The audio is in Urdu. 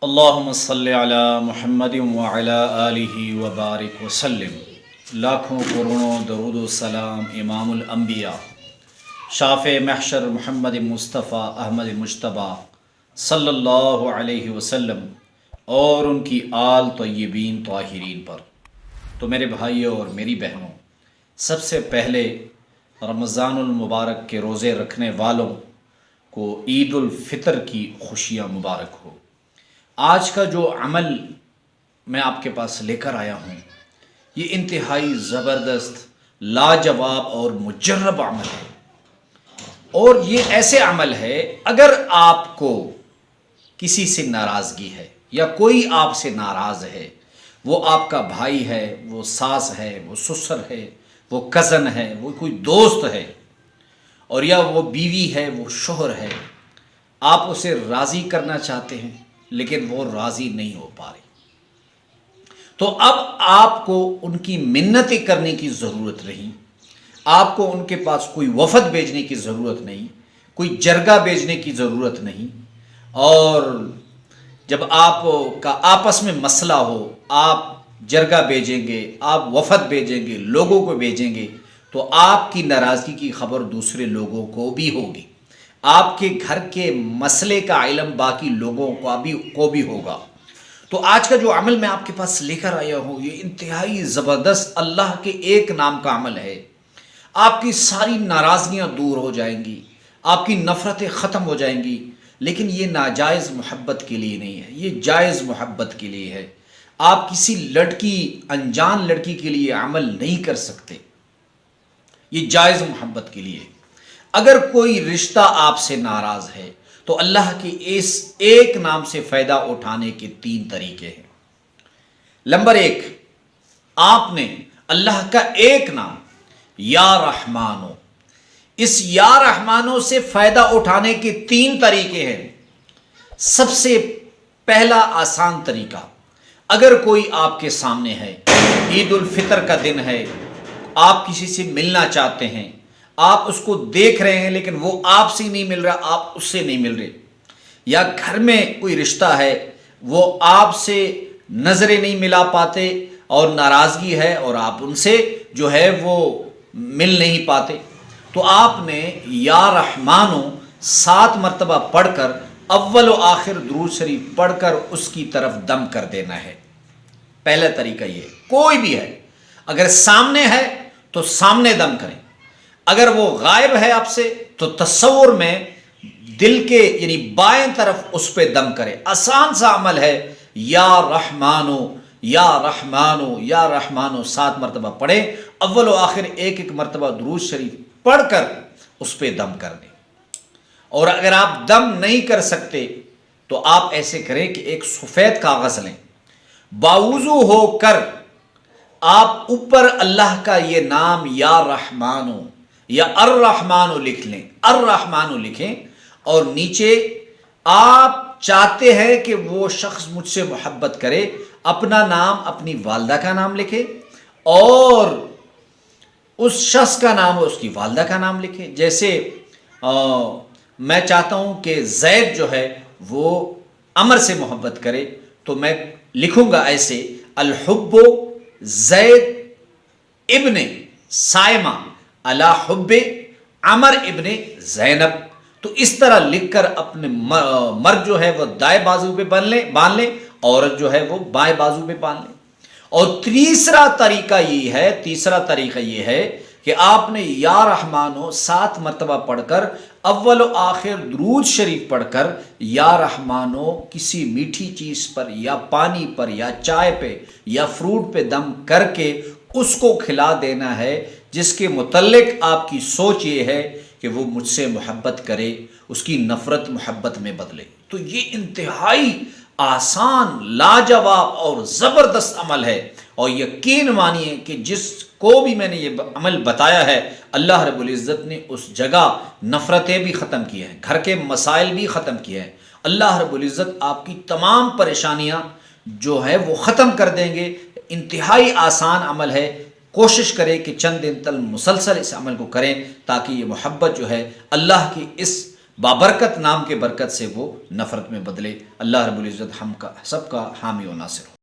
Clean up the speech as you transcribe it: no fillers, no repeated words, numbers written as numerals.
اللہم صلی علی محمد وعلی آلہ وبارک وسلم۔ لاکھوں کروڑوں درود و سلام امام الانبیاء شافع محشر محمد مصطفیٰ احمد مجتبیٰ صلی اللہ علیہ وسلم اور ان کی آل طیبین طاہرین پر۔ تو میرے بھائیوں اور میری بہنوں، سب سے پہلے رمضان المبارک کے روزے رکھنے والوں کو عید الفطر کی خوشیاں مبارک ہو۔ آج کا جو عمل میں آپ کے پاس لے کر آیا ہوں، یہ انتہائی زبردست، لاجواب اور مجرب عمل ہے، اور یہ ایسے عمل ہے اگر آپ کو کسی سے ناراضگی ہے یا کوئی آپ سے ناراض ہے، وہ آپ کا بھائی ہے، وہ ساس ہے، وہ سسر ہے، وہ کزن ہے، وہ کوئی دوست ہے، اور یا وہ بیوی ہے، وہ شوہر ہے، آپ اسے راضی کرنا چاہتے ہیں لیکن وہ راضی نہیں ہو پا رہی، تو اب آپ کو ان کی منتیں کرنے کی ضرورت نہیں، آپ کو ان کے پاس کوئی وفد بھیجنے کی ضرورت نہیں، کوئی جرگہ بھیجنے کی ضرورت نہیں، اور جب آپ کا آپس میں مسئلہ ہو، آپ جرگہ بھیجیں گے، آپ وفد بھیجیں گے، لوگوں کو بھیجیں گے، تو آپ کی ناراضگی کی خبر دوسرے لوگوں کو بھی ہوگی، آپ کے گھر کے مسئلے کا علم باقی لوگوں کو بھی ہوگا۔ تو آج کا جو عمل میں آپ کے پاس لے کر آیا ہوں، یہ انتہائی زبردست اللہ کے ایک نام کا عمل ہے۔ آپ کی ساری ناراضگیاں دور ہو جائیں گی، آپ کی نفرتیں ختم ہو جائیں گی، لیکن یہ ناجائز محبت کے لیے نہیں ہے، یہ جائز محبت کے لیے ہے۔ آپ کسی لڑکی، انجان لڑکی کے لیے عمل نہیں کر سکتے، یہ جائز محبت کے لیے۔ اگر کوئی رشتہ آپ سے ناراض ہے تو اللہ کے اس ایک نام سے فائدہ اٹھانے کے 3 طریقے ہیں۔ نمبر 1، آپ نے اللہ کا ایک نام یا رحمانو، اس یا رحمانو سے فائدہ اٹھانے کے 3 طریقے ہیں۔ سب سے پہلا آسان طریقہ، اگر کوئی آپ کے سامنے ہے، عید الفطر کا دن ہے، آپ کسی سے ملنا چاہتے ہیں، آپ اس کو دیکھ رہے ہیں لیکن وہ آپ سے نہیں مل رہا، آپ اس سے نہیں مل رہے، یا گھر میں کوئی رشتہ ہے، وہ آپ سے نظریں نہیں ملا پاتے اور ناراضگی ہے اور آپ ان سے جو ہے وہ مل نہیں پاتے، تو آپ نے یا رحمانو 7 مرتبہ پڑھ کر اول و آخر درود شریف پڑھ کر اس کی طرف دم کر دینا ہے۔ پہلا طریقہ یہ، کوئی بھی ہے، اگر سامنے ہے تو سامنے دم کریں، اگر وہ غائب ہے آپ سے تو تصور میں دل کے یعنی بائیں طرف اس پہ دم کرے۔ آسان سا عمل ہے، یا رحمانو یا رحمانو یا رحمانو 7 مرتبہ پڑھیں، اول و آخر ایک مرتبہ درود شریف پڑھ کر اس پہ دم کر دیں۔ اور اگر آپ دم نہیں کر سکتے تو آپ ایسے کریں کہ ایک سفید کاغذ لیں، باوضو ہو کر آپ اوپر اللہ کا یہ نام یا رحمانو یا الرحمانو لکھ لیں، الرحمانو لکھیں، اور نیچے آپ چاہتے ہیں کہ وہ شخص مجھ سے محبت کرے، اپنا نام، اپنی والدہ کا نام لکھے، اور اس شخص کا نام اور اس کی والدہ کا نام لکھے۔ جیسے میں چاہتا ہوں کہ زید جو ہے وہ عمر سے محبت کرے، تو میں لکھوں گا ایسے، الحب زید ابن سائمہ علی حب عمر ابن زینب۔ تو اس طرح لکھ کر اپنے مرد جو ہے وہ دائیں بازو پہ باندھ لیں، عورت جو ہے وہ بائیں بازو پہ باندھ لیں۔ اور تیسرا طریقہ یہ ہے کہ آپ نے یا رحمانو 7 مرتبہ پڑھ کر اول و آخر درود شریف پڑھ کر یا رحمانو کسی میٹھی چیز پر یا پانی پر یا چائے پہ یا فروٹ پہ دم کر کے اس کو کھلا دینا ہے، جس کے متعلق آپ کی سوچ یہ ہے کہ وہ مجھ سے محبت کرے، اس کی نفرت محبت میں بدلے۔ تو یہ انتہائی آسان، لاجواب اور زبردست عمل ہے، اور یقین مانیے کہ جس کو بھی میں نے یہ عمل بتایا ہے، اللہ رب العزت نے اس جگہ نفرتیں بھی ختم کی ہیں، گھر کے مسائل بھی ختم کیے ہیں۔ اللہ رب العزت آپ کی تمام پریشانیاں جو ہے وہ ختم کر دیں گے۔ انتہائی آسان عمل ہے، کوشش کریں کہ چند دن تک مسلسل اس عمل کو کریں، تاکہ یہ محبت جو ہے اللہ کی اس بابرکت نام کے برکت سے وہ نفرت میں بدلے۔ اللہ رب العزت ہم کا سب کا حامی و ناصر ہو۔